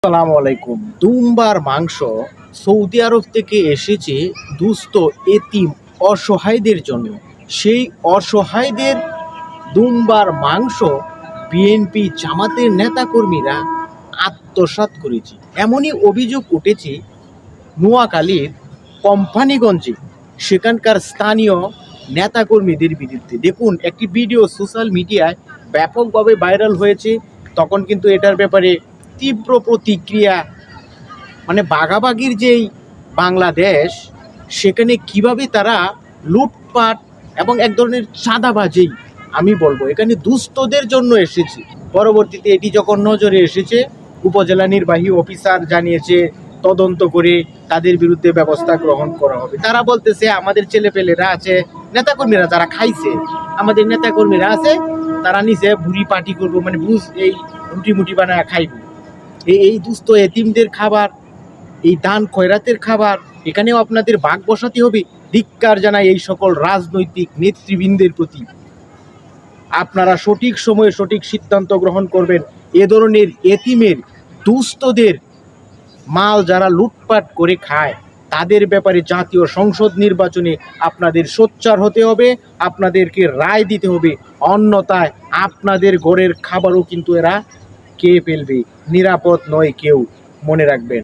আসসালামু আলাইকুম। দুম্বার মাংস সৌদি আরব থেকে এসেছে দুস্থ এতিম অসহায়দের জন্য। সেই অসহায়দের দুম্বার মাংস বিএনপি জামাতের নেতাকর্মীরা আত্মসাৎ করেছে, এমনই অভিযোগ উঠেছে নোয়াখালীর কোম্পানিগঞ্জে সেখানকার স্থানীয় নেতাকর্মীদের বিরুদ্ধে। দেখুন, একটি ভিডিও সোশ্যাল মিডিয়ায় ব্যাপকভাবে ভাইরাল হয়েছে। তখন কিন্তু এটার ব্যাপারে তীব্র প্রতিক্রিয়া, বাঘাবাগির যেই বাংলাদেশ, সেখানে কিভাবে তারা লুটপাট এবং এক ধরনের চাঁদাবাজি, আমি বলবো এখানে দুস্থদের জন্য এসেছে। পরবর্তীতে এটি যখন নজরে এসেছে, উপজেলা নির্বাহী অফিসার জানিয়েছে তদন্ত করে তাদের বিরুদ্ধে ব্যবস্থা গ্রহণ করা হবে। তারা বলতেছে আমাদের ছেলেপেলেরা আছে, নেতাকর্মীরা যারা খাইছে, আমাদের নেতাকর্মীরা আছে, তারা নিচে ভুড়ি পার্টি করবো, বুঝ এই রুটি মুটি বানায় খাইব। এই দুস্থ এতিমদের খাবার, এই দান খয়রাতের খাবার, এখানেও আপনাদের ভাগ বসাতে হবে। ধিক্কার জানাই এই সকল রাজনৈতিক নেতৃবৃন্দের প্রতি। আপনারা সঠিক সময়ে সঠিক সিদ্ধান্ত গ্রহণ করবেন। এ ধরনের এতিমের দুস্থদের মাল যারা লুটপাট করে খায়, তাদের ব্যাপারে জাতীয় সংসদ নির্বাচনে আপনাদের সোচ্চার হতে হবে, আপনাদেরকে রায় দিতে হবে। অন্যথায় আপনাদের ঘরের খাবারও কিন্তু এরা খেয়ে ফেলবে। নিরাপদ নয় কেউ, মনে রাখবেন।